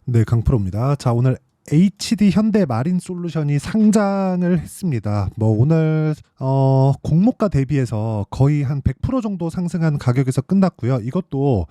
네, 강프로입니다. 자, 오늘 HD 현대 마린 솔루션이 상장을 했습니다. 오늘 공모가 대비해서 거의 한 100% 정도 상승한 가격에서 끝났고요. 이것도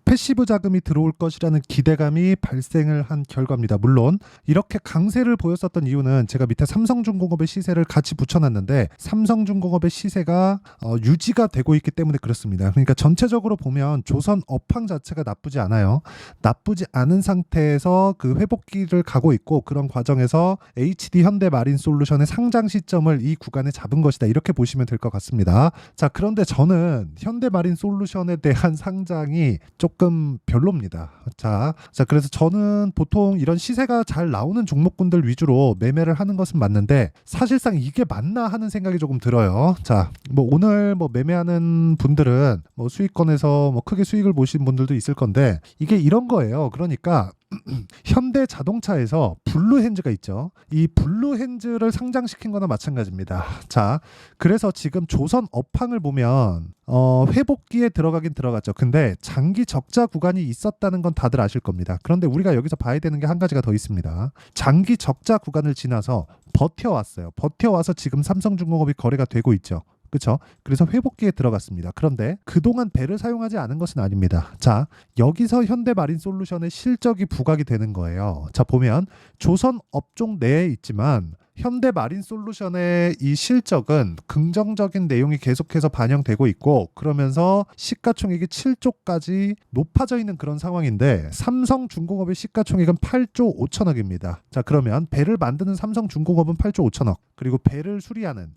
패시브 자금이 들어올 것이라는 기대감이 발생을 한 결과입니다. 물론 이렇게 강세를 보였었던 이유는 제가 밑에 삼성중공업의 시세를 같이 붙여놨는데 삼성중공업의 시세가 유지가 되고 있기 때문에 그렇습니다. 그러니까 전체적으로 보면 조선 업황 자체가 나쁘지 않아요. 나쁘지 않은 상태에서 그 회복기를 가고 있고, 그런 과정에서 HD 현대 마린 솔루션의 상장 시점을 이 구간에 잡은 것이다, 이렇게 보시면 될 것 같습니다. 자, 그런데 저는 현대 마린 솔루션에 대한 상장이 조금 별로입니다. 자, 그래서 저는 보통 이런 시세가 잘 나오는 종목군들 위주로 매매를 하는 것은 맞는데, 사실상 이게 맞나 하는 생각이 조금 들어요. 자, 오늘 매매하는 분들은 수익권에서 크게 수익을 보신 분들도 있을 건데, 이게 이런 거예요. 그러니까 현대 자동차에서 블루핸즈가 있죠. 이 블루핸즈를 상장시킨 거나 마찬가지입니다. 자, 그래서 지금 조선 업황을 보면 회복기에 들어가긴 들어갔죠. 근데 장기 적자 구간이 있었다는 건 다들 아실 겁니다. 그런데 우리가 여기서 봐야 되는 게 한 가지가 더 있습니다. 장기 적자 구간을 지나서 버텨왔어요. 버텨와서 지금 삼성중공업이 거래가 되고 있죠. 그렇죠? 그래서 회복기에 들어갔습니다. 그런데 그동안 배를 사용하지 않은 것은 아닙니다. 자, 여기서 현대마린솔루션의 실적이 부각이 되는 거예요. 자, 보면 조선 업종 내에 있지만 현대마린솔루션의 이 실적은 긍정적인 내용이 계속해서 반영되고 있고, 그러면서 시가총액이 7조까지 높아져 있는 그런 상황인데, 삼성중공업의 시가총액은 8조 5천억입니다. 자, 그러면 배를 만드는 삼성중공업은 8조 5천억, 그리고 배를 수리하는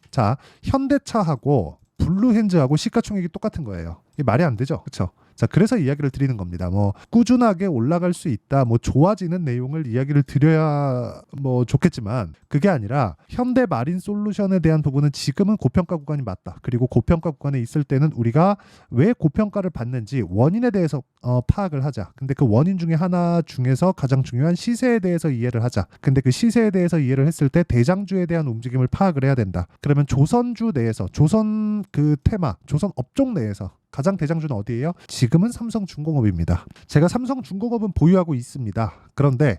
현대차하고 블루핸즈하고 시가총액이 똑같은 거예요. 이게 말이 안 되죠, 그렇죠? 자, 그래서 이야기를 드리는 겁니다. 꾸준하게 올라갈 수 있다, 좋아지는 내용을 이야기를 드려야 좋겠지만, 그게 아니라 현대 마린 솔루션에 대한 부분은 지금은 고평가 구간이 맞다. 그리고 고평가 구간에 있을 때는 우리가 왜 고평가를 받는지 원인에 대해서 파악을 하자. 근데 그 원인 중에 하나 중에서 가장 중요한 시세에 대해서 이해를 하자. 근데 그 시세에 대해서 이해를 했을 때 대장주에 대한 움직임을 파악을 해야 된다. 그러면 조선주 내에서, 조선 테마, 조선 업종 내에서 가장 대장주는 어디예요? 지금은 삼성중공업입니다. 제가 삼성중공업은 보유하고 있습니다. 그런데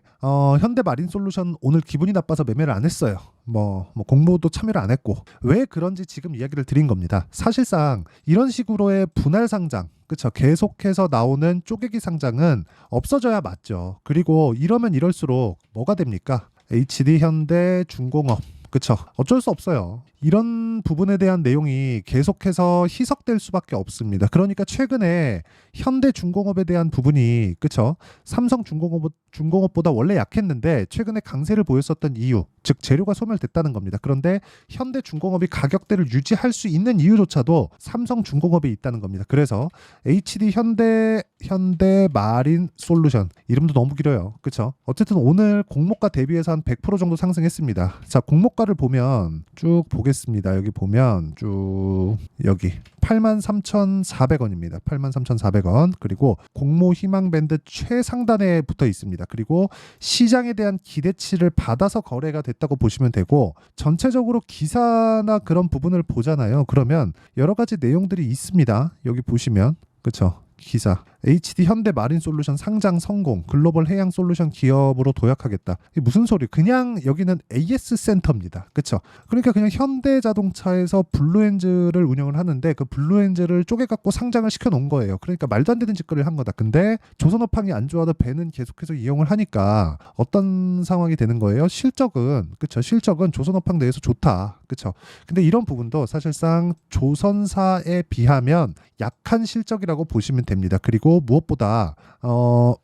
현대마린솔루션 오늘 기분이 나빠서 매매를 안 했어요. 공모도 참여를 안 했고, 왜 그런지 지금 이야기를 드린 겁니다. 사실상 이런 식으로의 분할 상장, 그렇죠, 계속해서 나오는 쪼개기 상장은 없어져야 맞죠. 그리고 이러면 이럴수록 뭐가 됩니까? HD 현대중공업, 그렇죠, 어쩔 수 없어요. 이런 부분에 대한 내용이 계속해서 희석될 수밖에 없습니다. 그러니까 최근에 현대중공업에 대한 부분이, 그렇죠, 삼성중공업보다 원래 약했는데 최근에 강세를 보였었던 이유, 즉 재료가 소멸됐다는 겁니다. 그런데 현대중공업이 가격대를 유지할 수 있는 이유조차도 삼성중공업에 있다는 겁니다. 그래서 HD 현대마린솔루션, 이름도 너무 길어요, 그렇죠? 어쨌든 오늘 공모가 대비해서 한 100% 정도 상승했습니다. 자, 공모가를 보면 쭉 보겠습니다. 여기 보면 쭉 여기 83,400원입니다. 83,400원. 그리고 공모 희망 밴드 최상단에 붙어 있습니다. 그리고 시장에 대한 기대치를 받아서 거래가 됐다고 보시면 되고, 전체적으로 기사나 그런 부분을 보잖아요. 그러면 여러 가지 내용들이 있습니다. 여기 보시면, 그렇죠, 기사 HD 현대마린솔루션 상장 성공, 글로벌 해양 솔루션 기업으로 도약하겠다. 이게 무슨 소리? 그냥 여기는 AS 센터입니다. 그렇죠? 그러니까 그냥 현대자동차에서 블루엔즈를 운영을 하는데 그 블루엔즈를 쪼개갖고 상장을 시켜놓은 거예요. 그러니까 말도 안 되는 짓거리를 한 거다. 근데 조선업황이 안 좋아도 배는 계속해서 이용을 하니까 어떤 상황이 되는 거예요? 실적은, 그렇죠, 실적은 조선업황 내에서 좋다. 그렇죠? 근데 이런 부분도 사실상 조선사에 비하면 약한 실적이라고 보시면 됩니다. 그리고 무엇보다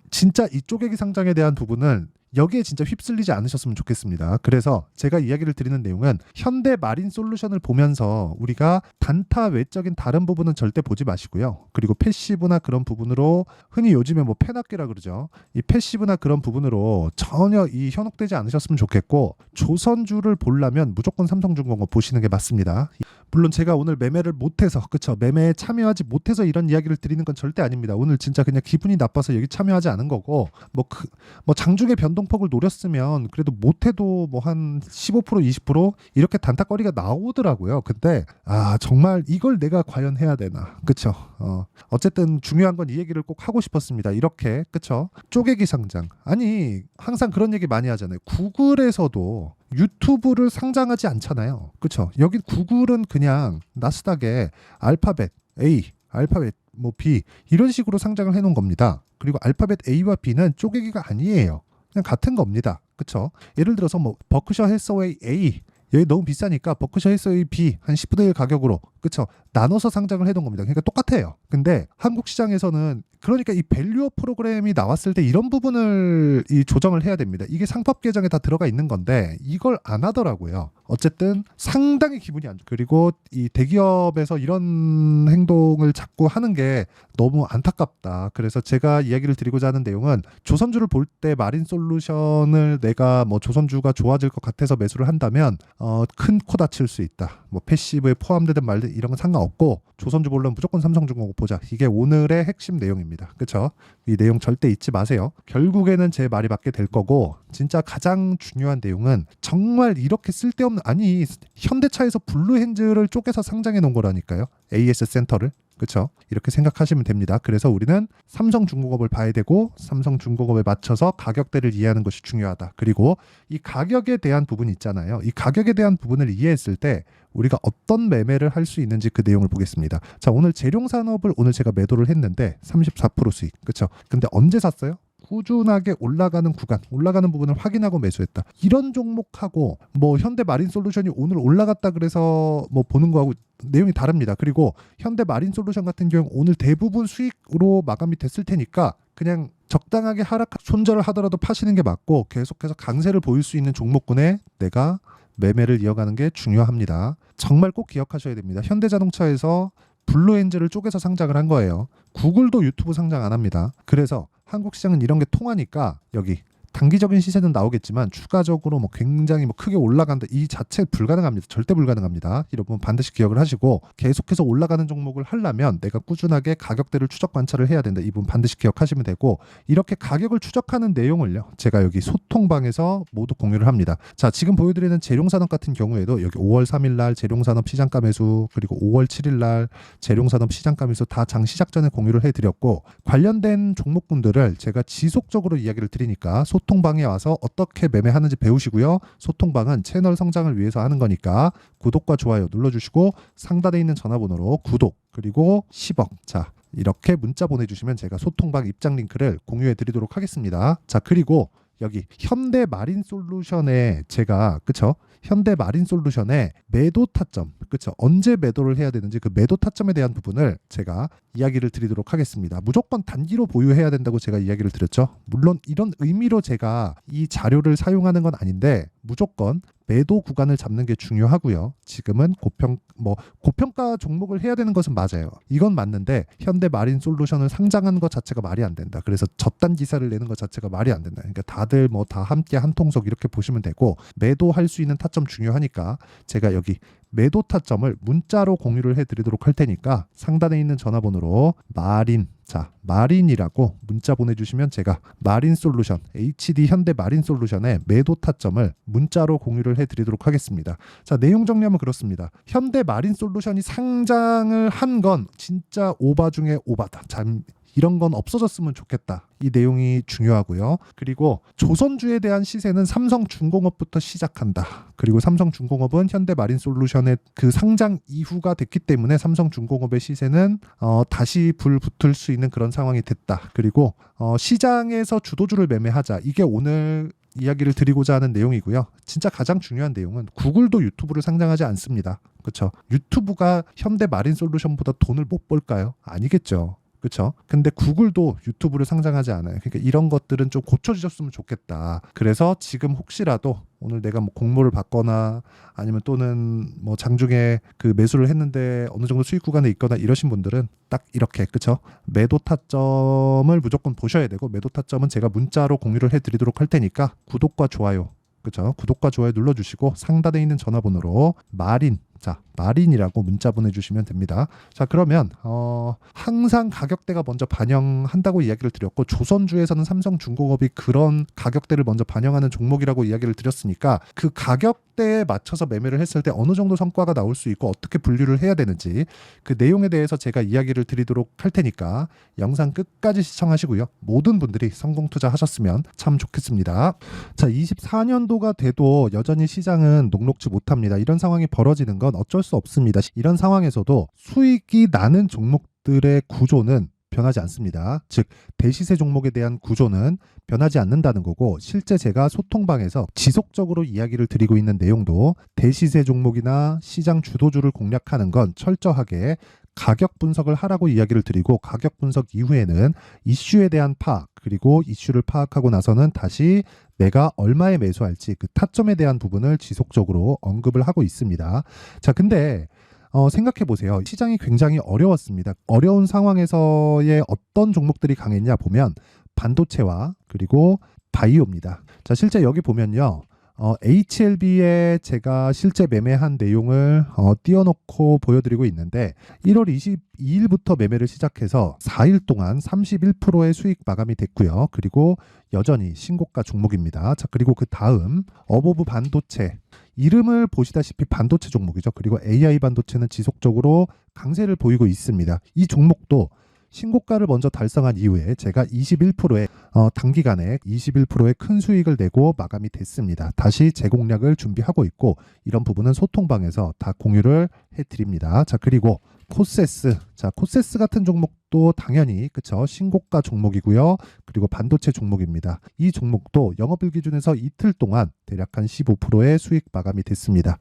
진짜 이 쪼개기 상장에 대한 부분은 여기에 진짜 휩쓸리지 않으셨으면 좋겠습니다. 그래서 제가 이야기를 드리는 내용은 현대마린솔루션을 보면서 우리가 단타 외적인 다른 부분은 절대 보지 마시고요. 그리고 패시브나 그런 부분으로, 흔히 요즘에 패납기라 그러죠, 이 패시브나 그런 부분으로 전혀 현혹되지 않으셨으면 좋겠고, 조선주를 보려면 무조건 삼성중공업 보시는 게 맞습니다. 물론 제가 오늘 매매를 못해서, 그쵸, 매매에 참여하지 못해서 이런 이야기를 드리는 건 절대 아닙니다. 오늘 진짜 그냥 기분이 나빠서 여기 참여하지 않은 거고, 장중에 변동 강성폭을 노렸으면 그래도 못해도 뭐 한 15% 20% 이렇게 단타거리가 나오더라고요. 근데 정말 이걸 내가 과연 해야 되나, 그쵸? 어쨌든 중요한 건 이 얘기를 꼭 하고 싶었습니다. 이렇게, 그쵸? 쪼개기 상장. 아니, 항상 그런 얘기 많이 하잖아요. 구글에서도 유튜브를 상장하지 않잖아요. 그쵸? 여기 구글은 그냥 나스닥에 알파벳 A, 알파벳 뭐 B 이런 식으로 상장을 해놓은 겁니다. 그리고 알파벳 A와 B는 쪼개기가 아니에요. 그냥 같은 겁니다. 그쵸? 예를 들어서 뭐 버크셔 해서웨이 A 여기 너무 비싸니까 버크셔 해서웨이 B 한 10분의 1 가격으로, 그쵸? 나눠서 상장을 해놓은 겁니다. 그러니까 똑같아요. 근데 한국 시장에서는 그러니까 이 밸류어 프로그램이 나왔을 때 이런 부분을 조정을 해야 됩니다. 이게 상법 개정에 다 들어가 있는 건데 이걸 안 하더라고요. 어쨌든 상당히 기분이 안 좋고, 그리고 이 대기업에서 이런 행동을 자꾸 하는 게 너무 안타깝다. 그래서 제가 이야기를 드리고자 하는 내용은, 조선주를 볼 때 마린솔루션을 내가 뭐 조선주가 좋아질 것 같아서 매수를 한다면 큰 코 다칠 수 있다. 뭐 패시브에 포함되든 말든 이런 건 상관없고, 조선주 보려면 무조건 삼성중공업 보자. 이게 오늘의 핵심 내용입니다. 그렇죠? 이 내용 절대 잊지 마세요. 결국에는 제 말이 맞게 될 거고, 진짜 가장 중요한 내용은 정말 이렇게 쓸데없는, 아니 현대차에서 블루핸즈를 쪼개서 상장해 놓은 거라니까요. AS 센터를. 그렇죠? 이렇게 생각하시면 됩니다. 그래서 우리는 삼성중공업을 봐야 되고, 삼성중공업에 맞춰서 가격대를 이해하는 것이 중요하다. 그리고 이 가격에 대한 부분이 있잖아요. 이 가격에 대한 부분을 이해했을 때 우리가 어떤 매매를 할 수 있는지 그 내용을 보겠습니다. 자, 오늘 재룡산업을 오늘 제가 매도를 했는데 34% 수익. 그렇죠? 근데 언제 샀어요? 꾸준하게 올라가는 구간, 올라가는 부분을 확인하고 매수했다. 이런 종목하고 뭐 현대 마린솔루션이 오늘 올라갔다 그래서 뭐 보는 거하고 내용이 다릅니다. 그리고 현대 마린솔루션 같은 경우 오늘 대부분 수익으로 마감이 됐을 테니까 그냥 적당하게 손절을 하더라도 파시는 게 맞고, 계속해서 강세를 보일 수 있는 종목군에 내가 매매를 이어가는 게 중요합니다. 정말 꼭 기억하셔야 됩니다. 현대자동차에서 블루엔젤을 쪼개서 상장을 한 거예요. 구글도 유튜브 상장 안 합니다. 그래서 한국 시장은 이런 게 통하니까 여기 단기적인 시세는 나오겠지만 추가적으로 뭐 굉장히 뭐 크게 올라간다, 이 자체 불가능합니다. 절대 불가능합니다. 이런 부분 반드시 기억을 하시고, 계속해서 올라가는 종목을 하려면 내가 꾸준하게 가격대를 추적 관찰을 해야 된다. 이 부분 반드시 기억하시면 되고, 이렇게 가격을 추적하는 내용을요 제가 여기 소통방에서 모두 공유를 합니다. 자, 지금 보여드리는 재룡산업 같은 경우에도 여기 5월 3일 날 재룡산업 시장가 매수, 그리고 5월 7일 날 재룡산업 시장가 매수 다 장 시작 전에 공유를 해드렸고, 관련된 종목군들을 제가 지속적으로 이야기를 드리니까 소통방에 와서 어떻게 매매하는지 배우시고요. 소통방은 채널 성장을 위해서 하는 거니까 구독과 좋아요 눌러주시고, 상단에 있는 전화번호로 구독 그리고 10억, 자 이렇게 문자 보내주시면 제가 소통방 입장 링크를 공유해 드리도록 하겠습니다. 자, 그리고 여기 현대 마린솔루션에 제가, 그쵸? 현대 마린솔루션의 매도 타점, 그쵸? 언제 매도를 해야 되는지 그 매도 타점에 대한 부분을 제가 이야기를 드리도록 하겠습니다. 무조건 단기로 보유해야 된다고 제가 이야기를 드렸죠. 물론 이런 의미로 제가 이 자료를 사용하는 건 아닌데, 무조건 매도 구간을 잡는 게 중요하고요. 지금은 고평가 종목을 해야 되는 것은 맞아요. 이건 맞는데 현대 마린솔루션을 상장하는 것 자체가 말이 안 된다. 그래서 저단 기사를 내는 것 자체가 말이 안 된다. 그러니까 다들 뭐 다 함께 한 통속 이렇게 보시면 되고, 매도할 수 있는 타점 중요하니까 제가 여기 매도 타점을 문자로 공유를 해드리도록 할 테니까 상단에 있는 전화번호로 마린이라고 문자 보내주시면 제가 마린솔루션, HD 현대 마린솔루션의 매도 타점을 문자로 공유를 해드리도록 하겠습니다. 자, 내용 정리하면 그렇습니다. 현대 마린솔루션이 상장을 한 건 진짜 오바 중에 오바다. 이런 건 없어졌으면 좋겠다. 이 내용이 중요하고요. 그리고 조선주에 대한 시세는 삼성중공업부터 시작한다. 그리고 삼성중공업은 현대마린솔루션의 그 상장 이후가 됐기 때문에 삼성중공업의 시세는 다시 불 붙을 수 있는 그런 상황이 됐다. 그리고 시장에서 주도주를 매매하자. 이게 오늘 이야기를 드리고자 하는 내용이고요. 진짜 가장 중요한 내용은 구글도 유튜브를 상장하지 않습니다. 그렇죠? 유튜브가 현대마린솔루션보다 돈을 못 벌까요? 아니겠죠. 그렇죠? 근데 구글도 유튜브를 상장하지 않아요. 그러니까 이런 것들은 좀 고쳐주셨으면 좋겠다. 그래서 지금 혹시라도 오늘 내가 뭐 공모를 받거나 아니면 또는 뭐 장중에 그 매수를 했는데 어느 정도 수익 구간에 있거나 이러신 분들은 딱 이렇게, 그렇죠? 매도 타점을 무조건 보셔야 되고, 매도 타점은 제가 문자로 공유를 해드리도록 할 테니까 구독과 좋아요, 그렇죠? 구독과 좋아요 눌러주시고 상단에 있는 전화번호로 자, 마린이라고 문자 보내주시면 됩니다. 자, 그러면 항상 가격대가 먼저 반영한다고 이야기를 드렸고, 조선주에서는 삼성중공업이 그런 가격대를 먼저 반영하는 종목이라고 이야기를 드렸으니까 그 가격대에 맞춰서 매매를 했을 때 어느 정도 성과가 나올 수 있고 어떻게 분류를 해야 되는지 그 내용에 대해서 제가 이야기를 드리도록 할 테니까 영상 끝까지 시청하시고요. 모든 분들이 성공 투자하셨으면 참 좋겠습니다. 자, 24년도가 돼도 여전히 시장은 녹록지 못합니다. 이런 상황이 벌어지는 건 어쩔 수 없습니다. 이런 상황에서도 수익이 나는 종목들의 구조는 변하지 않습니다. 즉, 대시세 종목에 대한 구조는 변하지 않는다는 거고, 실제 제가 소통방에서 지속적으로 이야기를 드리고 있는 내용도 대시세 종목이나 시장 주도주를 공략하는 건 철저하게 가격 분석을 하라고 이야기를 드리고, 가격 분석 이후에는 이슈에 대한 파악, 그리고 이슈를 파악하고 나서는 다시 내가 얼마에 매수할지 그 타점에 대한 부분을 지속적으로 언급을 하고 있습니다. 자, 근데 생각해 보세요. 시장이 굉장히 어려웠습니다. 어려운 상황에서의 어떤 종목들이 강했냐 보면 반도체와 그리고 바이오입니다. 자, 실제 여기 보면요. HLB에 제가 실제 매매한 내용을 띄워놓고 보여드리고 있는데 1월 22일부터 매매를 시작해서 4일 동안 31%의 수익 마감이 됐고요. 그리고 여전히 신고가 종목입니다. 자, 그리고 그 다음 어보브 반도체, 이름을 보시다시피 반도체 종목이죠. 그리고 AI 반도체는 지속적으로 강세를 보이고 있습니다. 이 종목도 신고가를 먼저 달성한 이후에 제가 21%의 단기간에 21%의 큰 수익을 내고 마감이 됐습니다. 다시 재공략을 준비하고 있고, 이런 부분은 소통방에서 다 공유를 해드립니다. 자, 그리고 코세스. 자, 코세스 같은 종목도 당연히 그쵸, 신고가 종목이고요. 그리고 반도체 종목입니다. 이 종목도 영업일 기준에서 이틀 동안 대략 한 15%의 수익 마감이 됐습니다.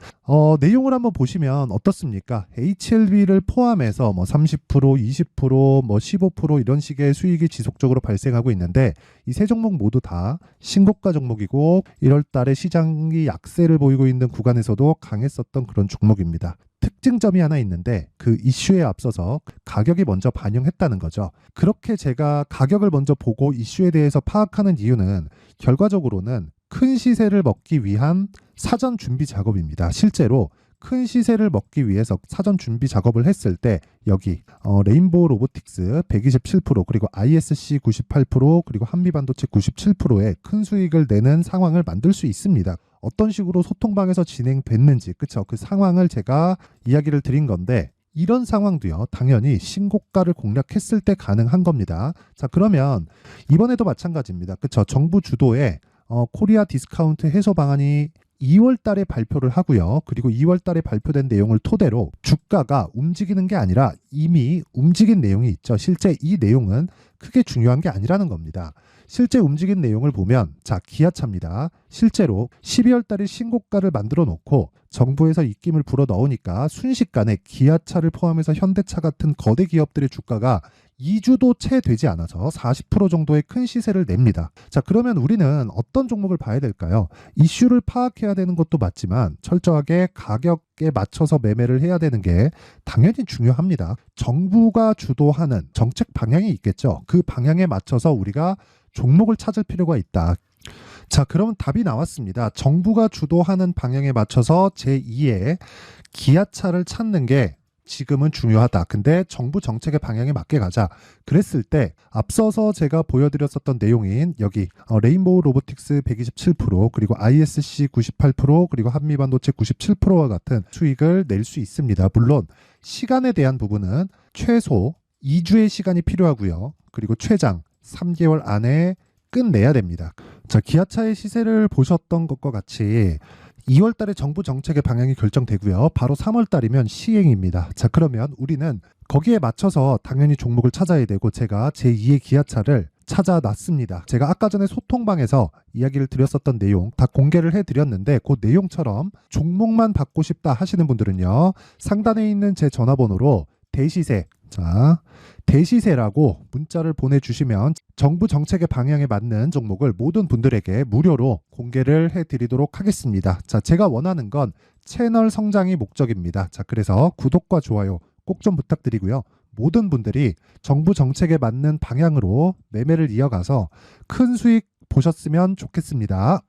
내용을 한번 보시면 어떻습니까? HLB를 포함해서 뭐 30%, 20%, 뭐 15% 이런 식의 수익이 지속적으로 발생하고 있는데, 이 세 종목 모두 다 신고가 종목이고 1월 달에 시장이 약세를 보이고 있는 구간에서도 강했었던 그런 종목입니다. 특징점이 하나 있는데 그 이슈에 앞서서 가격이 먼저 반영했다는 거죠. 그렇게 제가 가격을 먼저 보고 이슈에 대해서 파악하는 이유는 결과적으로는 큰 시세를 먹기 위한 사전 준비 작업입니다. 실제로 큰 시세를 먹기 위해서 사전 준비 작업을 했을 때 여기 레인보우 로보틱스 127%, 그리고 ISC 98%, 그리고 한미반도체 97%의 큰 수익을 내는 상황을 만들 수 있습니다. 어떤 식으로 소통방에서 진행됐는지, 그쵸? 그 상황을 제가 이야기를 드린 건데, 이런 상황도요, 당연히 신고가를 공략했을 때 가능한 겁니다. 자, 그러면 이번에도 마찬가지입니다. 그쵸? 정부 주도의 코리아 디스카운트 해소 방안이 2월 달에 발표를 하고요. 그리고 2월 달에 발표된 내용을 토대로 주가가 움직이는 게 아니라 이미 움직인 내용이 있죠. 실제 이 내용은 크게 중요한 게 아니라는 겁니다. 실제 움직인 내용을 보면, 자, 기아차입니다. 실제로 12월 달에 신고가를 만들어 놓고 정부에서 입김을 불어 넣으니까 순식간에 기아차를 포함해서 현대차 같은 거대 기업들의 주가가 2주도 채 되지 않아서 40% 정도의 큰 시세를 냅니다. 자, 그러면 우리는 어떤 종목을 봐야 될까요? 이슈를 파악해야 되는 것도 맞지만 철저하게 가격에 맞춰서 매매를 해야 되는 게 당연히 중요합니다. 정부가 주도하는 정책 방향이 있겠죠. 그 방향에 맞춰서 우리가 종목을 찾을 필요가 있다. 자, 그러면 답이 나왔습니다. 정부가 주도하는 방향에 맞춰서 제2의 기아차를 찾는 게 지금은 중요하다. 근데 정부 정책의 방향에 맞게 가자. 그랬을 때 앞서서 제가 보여드렸었던 내용인 여기 레인보우 로보틱스 127%, 그리고 ISC 98%, 그리고 한미반도체 97%와 같은 수익을 낼 수 있습니다. 물론 시간에 대한 부분은 최소 2주의 시간이 필요하고요. 그리고 최장 3개월 안에 끝내야 됩니다. 자, 기아차의 시세를 보셨던 것과 같이 2월 달에 정부 정책의 방향이 결정되고요. 바로 3월 달이면 시행입니다. 자, 그러면 우리는 거기에 맞춰서 당연히 종목을 찾아야 되고, 제가 제2의 기아차를 찾아놨습니다. 제가 아까 전에 소통방에서 이야기를 드렸었던 내용 다 공개를 해드렸는데, 그 내용처럼 종목만 받고 싶다 하시는 분들은요, 상단에 있는 제 전화번호로 대시세, 자, 대시세라고 문자를 보내주시면 정부 정책의 방향에 맞는 종목을 모든 분들에게 무료로 공개를 해드리도록 하겠습니다. 자, 제가 원하는 건 채널 성장이 목적입니다. 자, 그래서 구독과 좋아요 꼭 좀 부탁드리고요. 모든 분들이 정부 정책에 맞는 방향으로 매매를 이어가서 큰 수익 보셨으면 좋겠습니다.